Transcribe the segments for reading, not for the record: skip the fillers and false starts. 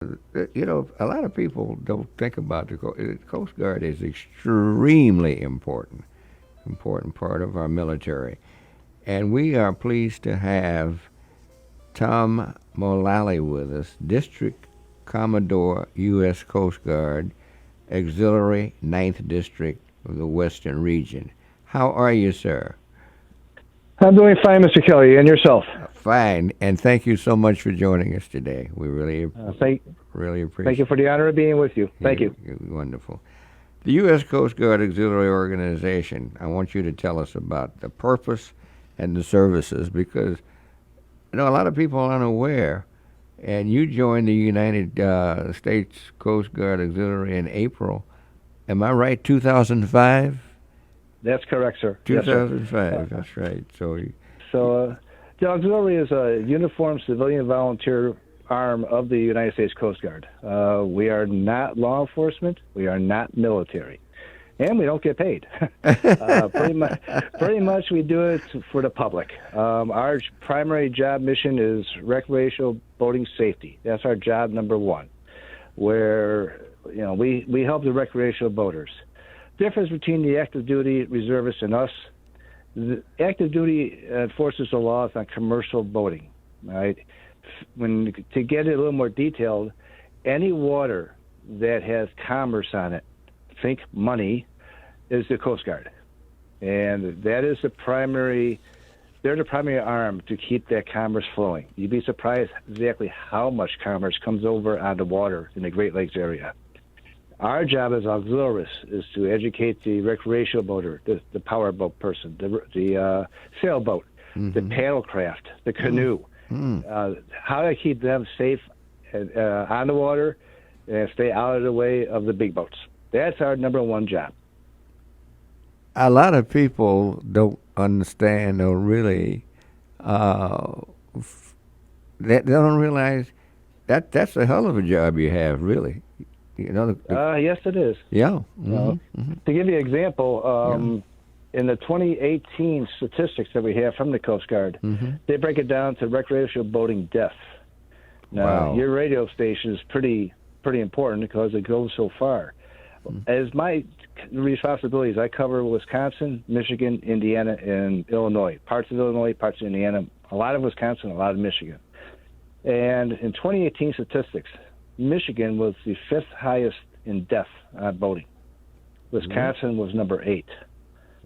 A lot of people don't think about the Coast Guard is extremely important part of our military. And we are pleased to have Tom Mullally with us, District Commodore, U.S. Coast Guard, Auxiliary Ninth District of the Western Region. How are you, sir? I'm doing fine, Mr. Kelly, and yourself. Fine, and thank you so much for joining us today. We really, Thank, really thank you appreciate for the honor of being with you. Thank you. it. Wonderful. The U.S. Coast Guard Auxiliary Organization, I want you to tell us about the purpose and the services because a lot of people aren't aware. And you joined the United States Coast Guard Auxiliary in April. Am I right? 2005? That's correct, sir. Yes, sir. 2005, that's right. So, the auxiliary is a uniformed civilian volunteer arm of the United States Coast Guard. We are not law enforcement. We are not military. And we don't get paid. Pretty much we do it for the public. Our primary job mission is recreational boating safety. That's our job number one, where we help the recreational boaters. Difference between the active duty reservists and us: the active duty enforces the laws on commercial boating. Right? To get it a little more detailed, any water that has commerce on it, think money, is the Coast Guard. And that is they're the primary arm to keep that commerce flowing. You'd be surprised exactly how much commerce comes over on the water in the Great Lakes area. Our job as auxiliaries is to educate the recreational boater, the power boat person, the sailboat, the paddle craft, the canoe, how to keep them safe on the water and stay out of the way of the big boats. That's our number one job. A lot of people don't understand or really, they don't realize that's a hell of a job you have, really. Yes, it is. Yeah. To give you an example, in the 2018 statistics that we have from the Coast Guard, they break it down to recreational boating deaths. Now, your radio station is pretty important because it goes so far. As my responsibilities, I cover Wisconsin, Michigan, Indiana, and Illinois. Parts of Illinois, parts of Indiana, a lot of Wisconsin, a lot of Michigan. And in 2018 statistics, Michigan was the fifth highest in death on boating. Wisconsin was number 8.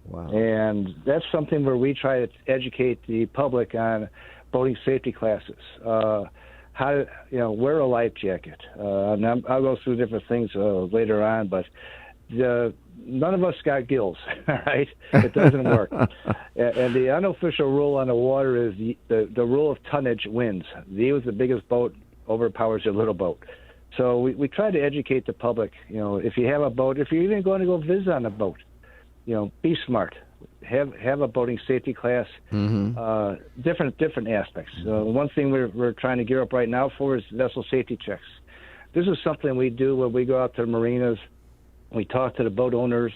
Wow. And that's something where we try to educate the public on boating safety classes. How to, wear a life jacket. And I'll go through different things later on, but none of us got gills, all right? It doesn't work. And the unofficial rule on the water is the rule of tonnage wins. The with the biggest boat overpowers your little boat. So we try to educate the public. If you have a boat, if you're even going to go visit on a boat, be smart. Have a boating safety class. Different aspects. One thing we're trying to gear up right now for is vessel safety checks. This is something we do when we go out to the marinas. We talk to the boat owners.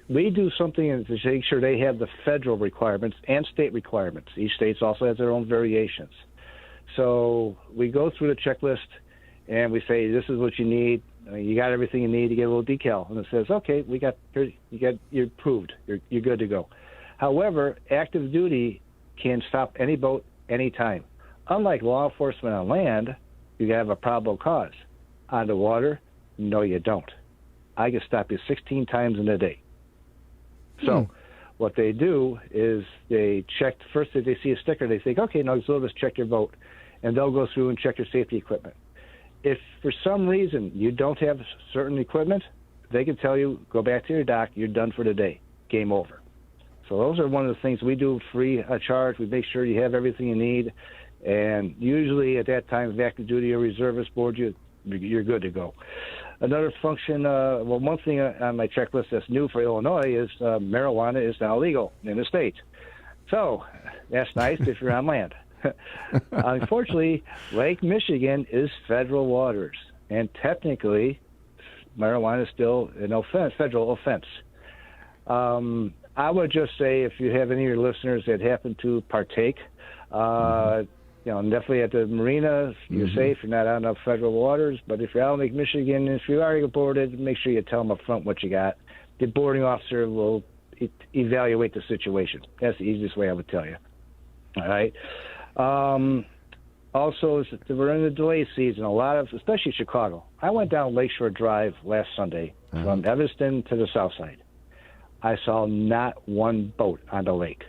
We do something to make sure they have the federal requirements and state requirements. Each state also has their own variations. So we go through the checklist and we say, this is what you need. You got everything you need to get a little decal. And it says, okay, you're approved. You're good to go. However, active duty can stop any boat anytime. Unlike law enforcement on land, you have a probable cause. On the water, no, you don't. I can stop you 16 times in a day. So what they do is they check, first if they see a sticker, they think, okay, now let's check your boat. And they'll go through and check your safety equipment. If for some reason you don't have certain equipment, they can tell you, go back to your dock, you're done for the day, game over. So those are one of the things we do free of charge. We make sure you have everything you need. And usually at that time, if active duty or reservist board you, you're good to go. Another function, one thing on my checklist that's new for Illinois is marijuana is now legal in the state. So that's nice if you're on land. Unfortunately, Lake Michigan is federal waters, and technically, marijuana is still an offense, federal offense. I would just say, if you have any of your listeners that happen to partake, definitely at the marina, you're safe. You're not out on federal waters. But if you're out in Lake Michigan, if you are boarded, make sure you tell them up front what you got. The boarding officer will evaluate the situation. That's the easiest way I would tell you. All right. Also, we're in the delay season. A lot of, especially Chicago. I went down Lakeshore Drive last Sunday from Evanston to the south side. I saw not one boat on the lake.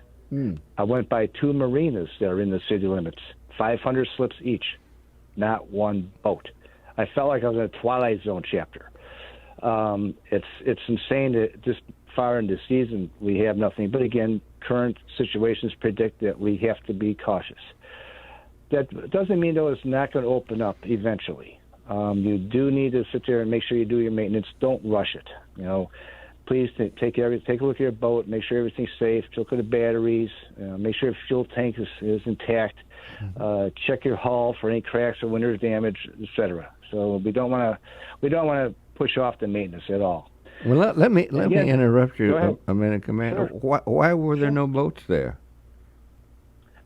I went by 2 marinas that are in the city limits, 500 slips each, not one boat. I felt like I was in a Twilight Zone chapter. It's insane that this far in the season we have nothing. But again, current situations predict that we have to be cautious. That doesn't mean, though, it's not going to open up eventually. You do need to sit there and make sure you do your maintenance. Don't rush it. Please take a look at your boat, make sure everything's safe, look at the batteries, make sure your fuel tank is intact, check your hull for any cracks or winter's damage, etc. So we don't want to push off the maintenance at all. Well, let me interrupt you a minute, Commander. Sure. Why were there no boats there?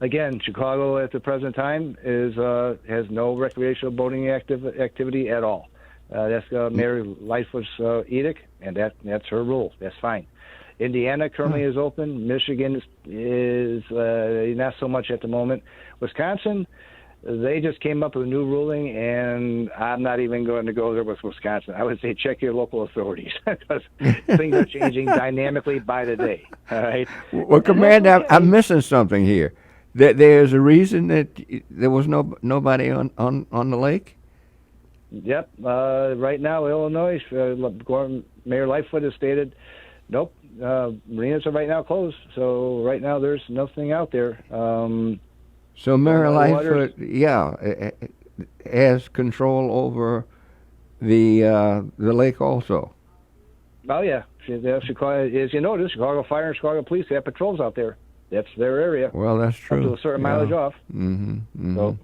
Again, Chicago at the present time has no recreational boating activity at all. That's Mayor Lightfoot's edict, and that's her rule. That's fine. Indiana currently is open. Michigan is not so much at the moment. Wisconsin, they just came up with a new ruling, and I'm not even going to go there with Wisconsin. I would say check your local authorities because things are changing dynamically by the day. All right. Well, Commander, I'm missing something here. There's a reason that there was nobody on the lake? Yep. Right now, Illinois, Mayor Lightfoot has stated, nope, marinas are right now closed. So right now there's nothing out there. So Mayor Lightfoot, has control over the lake also. Oh, yeah. Chicago, as you notice, Chicago Fire and Chicago Police have patrols out there. That's their area. Well, that's true. Up to a certain mileage off. Mm-hmm. So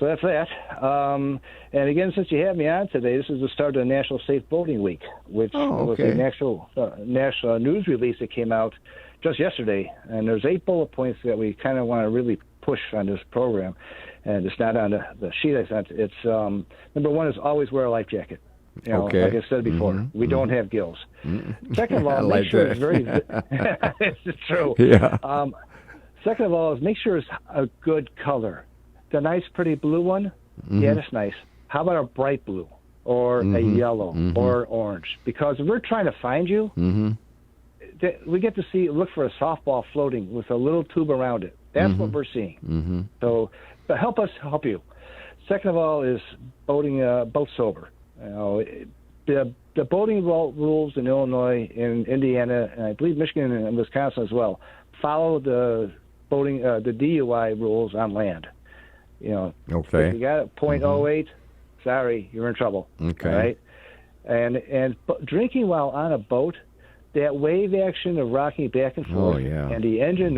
that's that. And again, since you have me on today, this is the start of the National Safe Boating Week, which was a national news release that came out just yesterday. And there's 8 bullet points that we kind of want to really push on this program. And it's not on the sheet I sent. It's number 1 is always wear a life jacket. Like I said before, we don't have gills. Second of all, make sure it's very. It's true. Yeah. Second of all, is make sure it's a good color. The nice, pretty blue one, yeah, that's nice. How about a bright blue or a yellow or orange? Because if we're trying to find you, we get to look for a softball floating with a little tube around it. That's what we're seeing. So, but help us help you. Second of all, is boat sober. The boating rules in Illinois, in Indiana, and I believe Michigan and Wisconsin as well, follow the boating the DUI rules on land. If you got a .08, sorry, you're in trouble. Okay. All right? And drinking while on a boat, that wave action of rocking back and forth, and the engine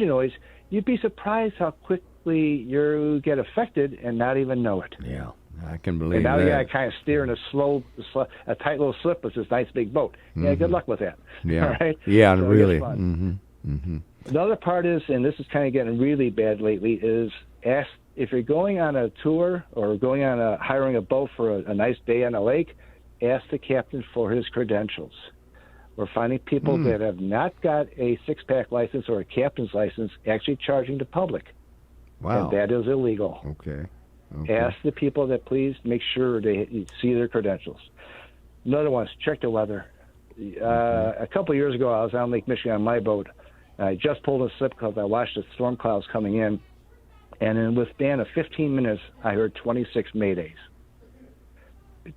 noise, you'd be surprised how quickly you get affected and not even know it. Yeah. I can believe that. And now that. you got to kind of steer in a tight little slip with this nice big boat. Yeah, good luck with that. Yeah. All right? Yeah, so really. The other part is, and this is kind of getting really bad lately, is ask if you're going on a tour or going on hiring a boat for a nice day on a lake, ask the captain for his credentials. We're finding people that have not got a 6-pack license or a captain's license actually charging the public. Wow. And that is illegal. Okay. Ask the people that please make sure they see their credentials. Another one is check the weather. A couple of years ago, I was on Lake Michigan on my boat. I just pulled a slip because I watched the storm clouds coming in. And in the span of 15 minutes, I heard 26 maydays.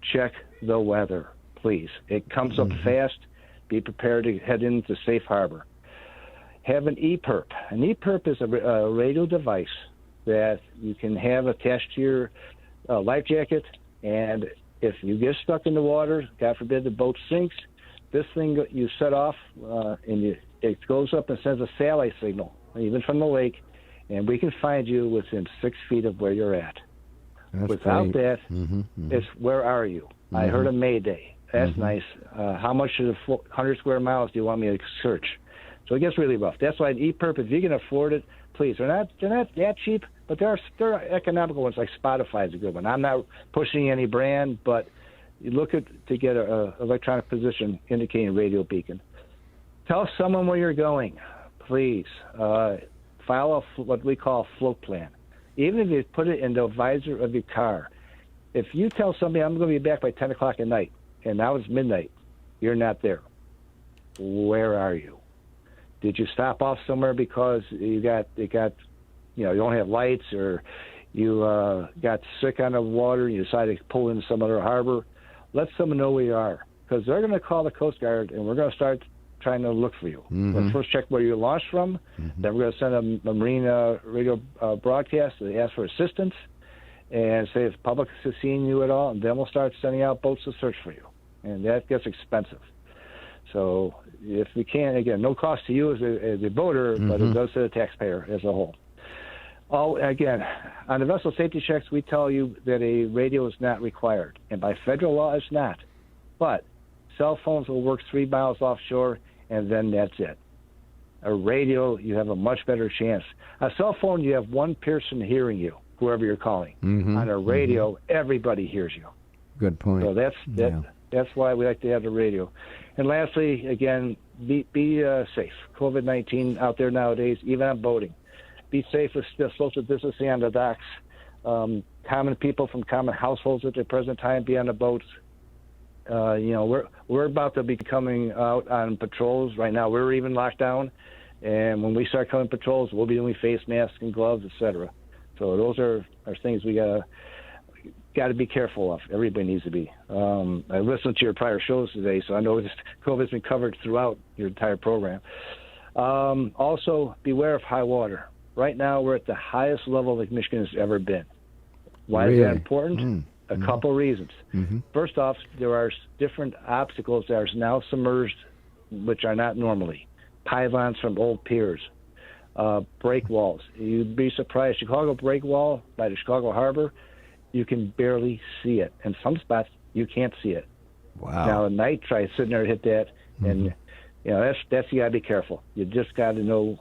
Check the weather, please. It comes up fast. Be prepared to head into safe harbor. Have an EPIRB. An EPIRB is a radio device that you can have attached to your life jacket, and if you get stuck in the water, God forbid the boat sinks, this thing you set off, and it goes up and sends a satellite signal, even from the lake, and we can find you within 6 feet of where you're at. That's Without great. that, it's where are you? I heard a mayday. That's nice. How much of the 100 square miles do you want me to search? So it gets really rough. That's why an EPIRB, if you can afford it, please. They're not that cheap, But there are economical ones, like Spotify is a good one. I'm not pushing any brand, but you look to get a electronic position indicating radio beacon. Tell someone where you're going, please. File what we call a float plan. Even if you put it in the visor of your car. If you tell somebody, I'm going to be back by 10 o'clock at night, and now it's midnight, you're not there. Where are you? Did you stop off somewhere because you don't have lights, or you got sick on the water and you decided to pull into some other harbor? Let someone know where you are, because they're going to call the Coast Guard, and we're going to start trying to look for you. Let's first check where you launched from. Then we're going to send a marine radio broadcast to ask for assistance and say if the public is seeing you at all, and then we'll start sending out boats to search for you. And that gets expensive. So if we can, again, no cost to you as a boater, but it does to the taxpayer as a whole. Again, on the vessel safety checks, we tell you that a radio is not required. And by federal law, it's not. But cell phones will work 3 miles offshore, and then that's it. A radio, you have a much better chance. A cell phone, you have one person hearing you, whoever you're calling. On a radio, everybody hears you. Good point. So that's why we like to have the radio. And lastly, again, be safe. COVID-19 out there nowadays, even on boating. Be safe with social distancing on the docks. Common people from common households at the present time be on the boats. We're about to be coming out on patrols. Right now, we're even locked down. And when we start coming patrols, we'll be doing face masks and gloves, etc. So those are things we got to be careful of. Everybody needs to be. I listened to your prior shows today, so I know this COVID's been covered throughout your entire program. Also, beware of high water. Right now, we're at the highest level Lake Michigan has ever been. Why is that important? A couple reasons. First off, there are different obstacles that are now submerged, which are not normally. Pylons from old piers, break walls. You'd be surprised. Chicago break wall by the Chicago Harbor, you can barely see it. In some spots, you can't see it. Wow. Now, at night, try sitting there and hit that, and that's you got to be careful. You just got to know,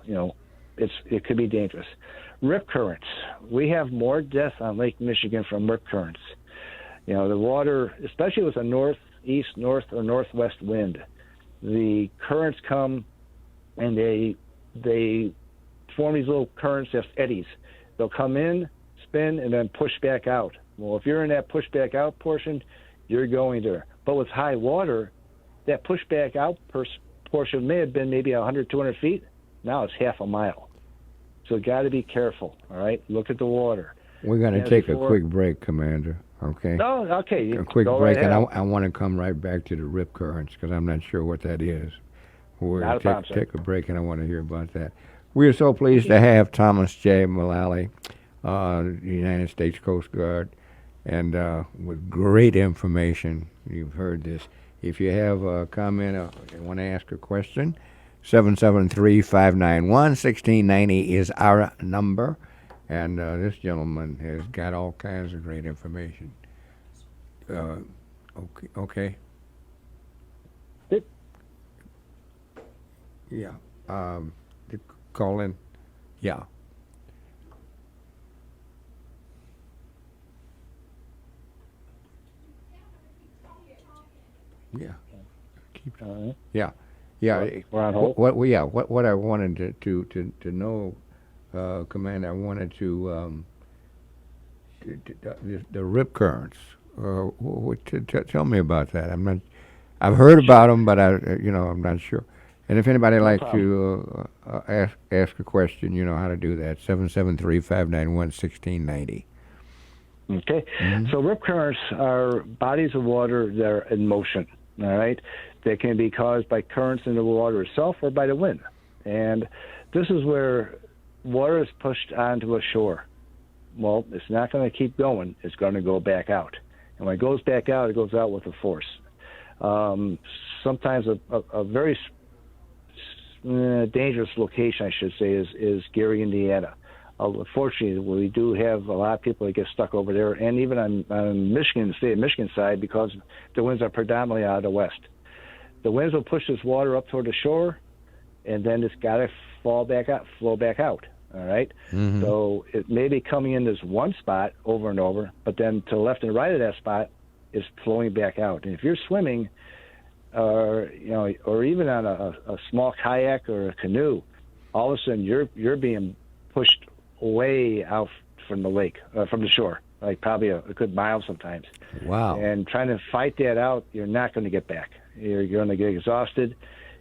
it could be dangerous. Rip currents. We have more deaths on Lake Michigan from rip currents. The water, especially with a northeast, north, or northwest wind, the currents come and they form these little currents as eddies. They'll come in, spin, and then push back out. Well, if you're in that push back out portion, you're going there. But with high water, that push back out portion may have been maybe 100, 200 feet. Now it's half a mile. So got to be careful, all right? Look at the water. We're going to take a quick break, Commander, okay? No, okay. A quick break, and I want to come right back to the rip currents because I'm not sure what that is. We're going to take a break, and I want to hear about that. We are so pleased to have Thomas J. Mullally, the United States Coast Guard, and with great information. You've heard this. If you have a comment or you want to ask a question, 773-591-1690 is our number. And this gentleman has got all kinds of great information. Okay. Yeah. Call in. Yeah. Yeah. Yeah. Yeah. We're on hold. What I wanted to know, Commander, I wanted to the rip currents. Tell me about that. I've heard about them, but I'm not sure. And if anybody like to ask a question, you know how to do that. 773-591-1690. Okay. So rip currents are bodies of water that are in motion. All right. They can be caused by currents in the water itself or by the wind. And this is where water is pushed onto a shore. Well, it's not going to keep going. It's going to go back out. And when it goes back out, it goes out with a force. Sometimes a very dangerous location, I should say, is Gary, Indiana. Unfortunately, we do have a lot of people that get stuck over there, and even on Michigan, the state of Michigan side, because the winds are predominantly out of the west. The winds will push this water up toward the shore, and then it's got to flow back out. All All right. Mhm. So it may be coming in this one spot over and over, but then to the left and right of that spot is flowing back out. And if you're swimming, or or even on a small kayak or a canoe, all of a sudden you're being pushed way out from the lake, from the shore, like probably a good mile sometimes. Wow. And trying to fight that out, you're not going to get back. You're going to get exhausted.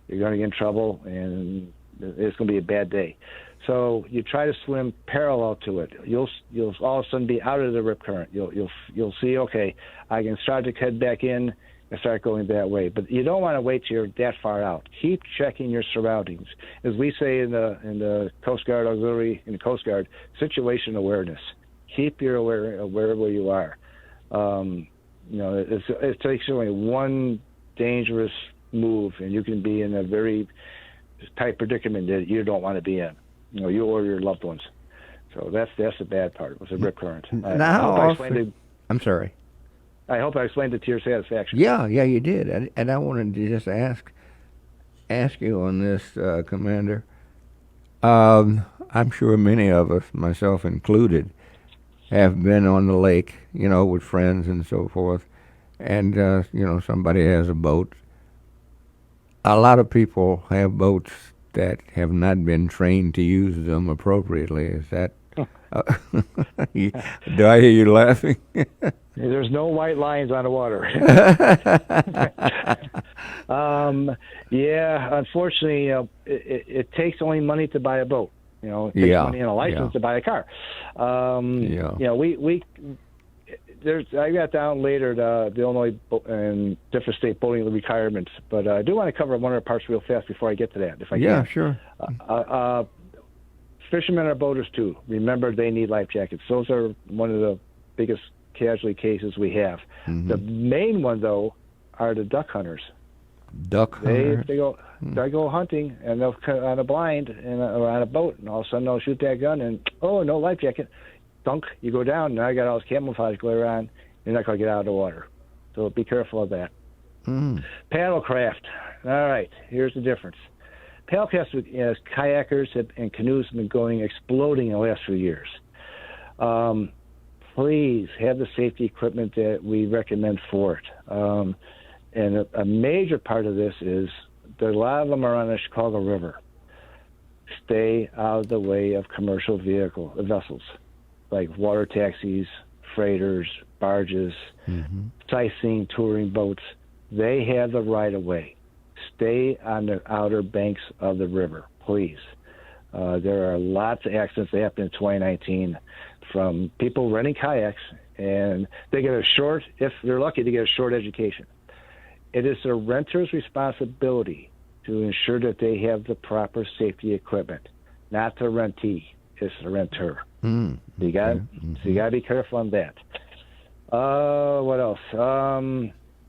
You're going to get in trouble, and it's going to be a bad day. So you try to swim parallel to it. You'll all of a sudden be out of the rip current. You'll see, okay, I can start to head back in and start going that way. But you don't want to wait till you're that far out. Keep checking your surroundings. As we say in the Coast Guard Auxiliary, in the Coast Guard, situation awareness. Keep your aware where you are. It takes only one dangerous move, and you can be in a very tight predicament that you don't want to be in. You or your loved ones. So that's the bad part. It was a rip current. I'm sorry. I hope I explained it to your satisfaction. Yeah, you did. And I wanted to just ask you on this, Commander. I'm sure many of us, myself included, have been on the lake, with friends and so forth, and somebody has a boat. A lot of people have boats that have not been trained to use them appropriately. Is that? Do I hear you laughing? There's no white lines on the water. Unfortunately, it takes only money to buy a boat. It takes money and a license to buy a car. I got down later the Illinois and different state boating requirements, but I do want to cover one other parts real fast before I get to that, if I can. Yeah, sure. Fishermen are boaters too. Remember, they need life jackets. Those are one of the biggest casualty cases we have. Mm-hmm. The main one, though, are the duck hunters. Duck hunters? They go hunting, and they'll on a blind or on a boat, and all of a sudden they'll shoot that gun, and no life jacket. Dunk, you go down. Now I got all this camouflage glare on. You're not going to get out of the water. So be careful of that. Mm. Paddlecraft. All right, here's the difference. Paddlecraft, as kayakers and canoes have been exploding in the last few years. Please have the safety equipment that we recommend for it. And a major part of this is that a lot of them are on the Chicago River. Stay out of the way of commercial vessels, like water taxis, freighters, barges, sightseeing, touring boats. They have the right of way. Stay on the outer banks of the river, please. There are lots of accidents that happen in 2019 from people renting kayaks, and they get if they're lucky, they get a short education. It is the renter's responsibility to ensure that they have the proper safety equipment, not the rentee. It's the renter. So you got to be careful on that. What else?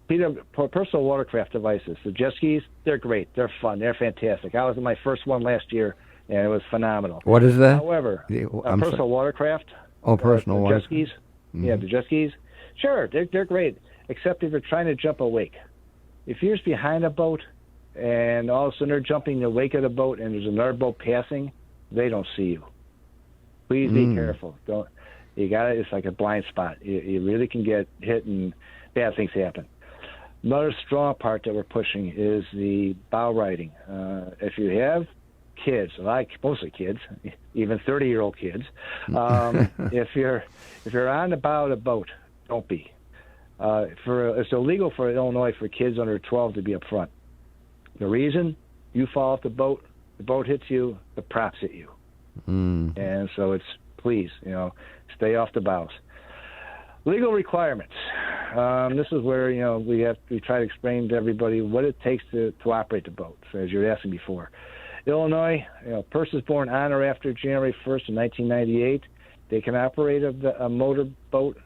Personal watercraft devices. The jet skis, they're great. They're fun. They're fantastic. I was in my first one last year, and it was phenomenal. What is that? However, personal watercraft. Oh, personal watercraft. Jet skis. Yeah, the jet skis. Sure, they're great, except if you're trying to jump a wake. If you're just behind a boat, and all of a sudden they're jumping the wake of the boat, and there's another boat passing, they don't see you. Please be careful. It's like a blind spot. You really can get hit, and bad things happen. Another strong part that we're pushing is the bow riding. If you have kids, mostly kids, even 30-year-old kids, if you're on the bow of the boat, don't be. It's illegal for Illinois for kids under 12 to be up front. The reason, you fall off the boat hits you, the props hit you. And so please, stay off the bows. Legal requirements. This is where we try to explain to everybody what it takes to operate the boat. So as you were asking before, Illinois, persons born on or after January 1st of 1998, they can operate a motor boat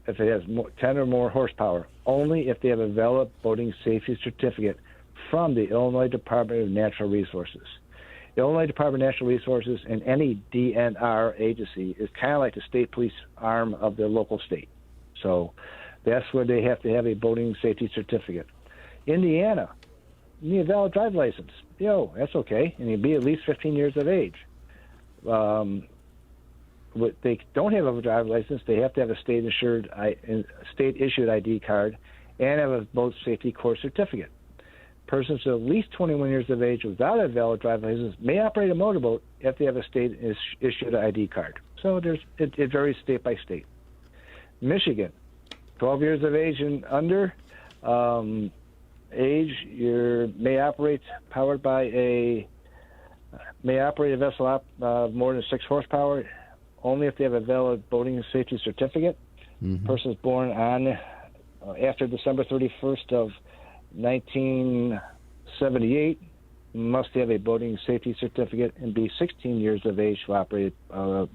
if it has 10 or more horsepower, only if they have a valid boating safety certificate from the Illinois Department of Natural Resources. The Illinois Department of Natural Resources and any DNR agency is kind of like the state police arm of the local state. So that's where they have to have a boating safety certificate. Indiana, you need a valid driver's license. That's okay. And you be at least 15 years of age. they don't have a driver's license, they have to have a state-issued ID card and have a boat safety course certificate. Persons at least 21 years of age without a valid driver's license may operate a motorboat if they have a state-issued ID card. So it varies state by state. Michigan, 12 years of age and under age, may operate a vessel more than 6 horsepower only if they have a valid boating and safety certificate. Mm-hmm. Persons born on after December 31st of 1978 must have a boating and safety certificate and be 16 years of age to operate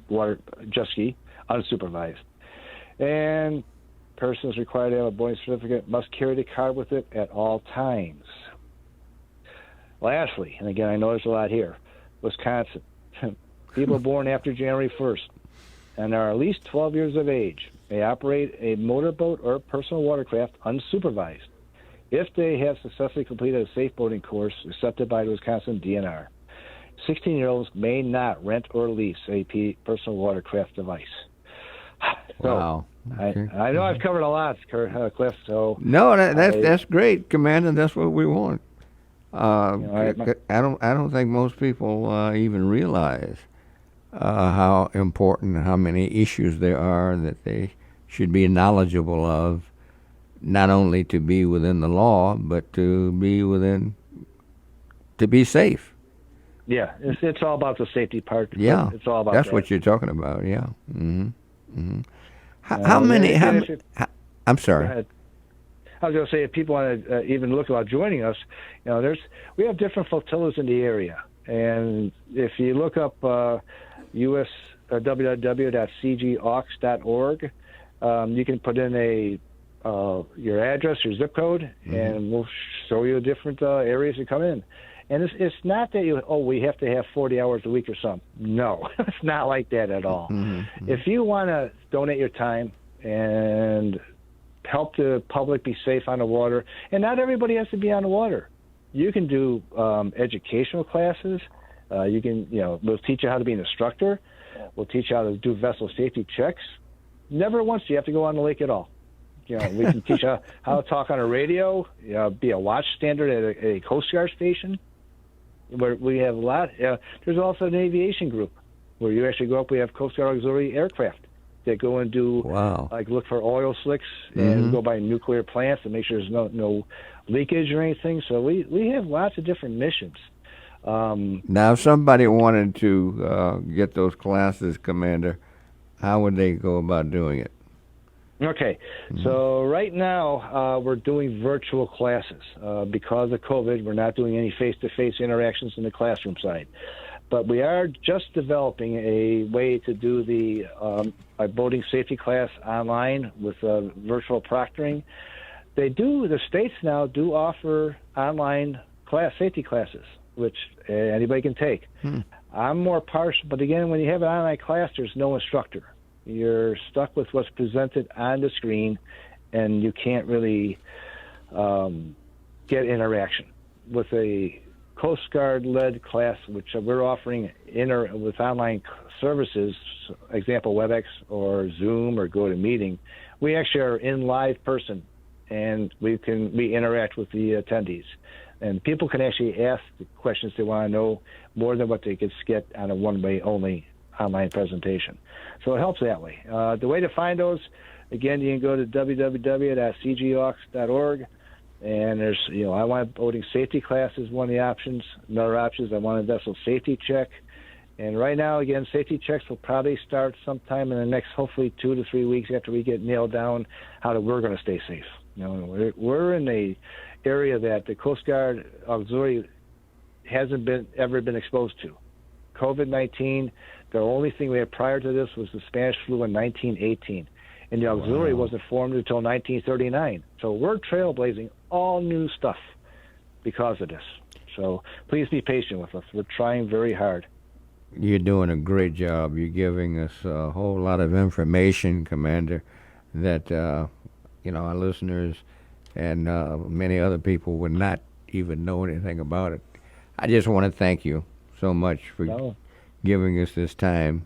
water jet ski unsupervised. And persons required to have a boating certificate must carry the card with it at all times. Lastly, and again, I know there's a lot here, Wisconsin. People born after January 1st and are at least 12 years of age may operate a motorboat or personal watercraft unsupervised if they have successfully completed a safe boating course accepted by the Wisconsin DNR. 16-year-olds may not rent or lease a personal watercraft device. So, wow. Okay. I know I've covered a lot, Cliff. So no, that's great, Commander. That's what we want. I don't think most people even realize how important, how many issues there are that they should be knowledgeable of, not only to be within the law, but to be safe. Yeah, it's all about the safety part. Yeah, it's all about that's that. what you're talking about. Yeah. Mm-hmm. Mm-hmm. How many? I'm sorry. Go ahead. I was going to say, if people want to even look about joining us, we have different flotillas in the area, and if you look up www.cgaux.org, you can put in your address, your zip code, mm-hmm. and we'll show you different areas to come in. And it's not that we have to have 40 hours a week or something. No, it's not like that at all. Mm-hmm. If you want to donate your time and help the public be safe on the water, and not everybody has to be on the water. You can do educational classes. We'll teach you how to be an instructor. We'll teach you how to do vessel safety checks. Never once do you have to go on the lake at all. We can teach you how to talk on a radio, be a watch standard at a Coast Guard station. Where we have a lot. There's also an aviation group where you actually go up. We have Coast Guard auxiliary aircraft that go and do look for oil slicks and mm-hmm. go by nuclear plants and make sure there's no leakage or anything. So we have lots of different missions. Now, if somebody wanted to get those classes, Commander, how would they go about doing it? Okay, so right now we're doing virtual classes. Because of COVID, we're not doing any face-to-face interactions in the classroom side. But we are just developing a way to do the boating safety class online with virtual proctoring. The states now do offer online safety classes, which anybody can take. I'm more partial, but again, when you have an online class, there's no instructor. You're stuck with what's presented on the screen, and you can't really get interaction. With a Coast Guard-led class, which we're offering with online services, example WebEx or Zoom or GoToMeeting, we actually are in live person, and we interact with the attendees. And people can actually ask the questions they want to know more than what they could get on a one-way only online presentation. So it helps that way. The way to find those, again, you can go to www.cgaux.org, and there's, I want boating safety class is one of the options. Another option is I want a vessel safety check. And right now, again, safety checks will probably start sometime in the next, hopefully, 2 to 3 weeks after we get nailed down how we're going to stay safe. We're in a area that the Coast Guard auxiliary hasn't ever been exposed to. COVID-19, the only thing we had prior to this was the Spanish flu in 1918. And the auxiliary wasn't formed until 1939. So we're trailblazing all new stuff because of this. So please be patient with us. We're trying very hard. You're doing a great job. You're giving us a whole lot of information, Commander, that our listeners and many other people would not even know anything about it. I just want to thank you so much for giving us this time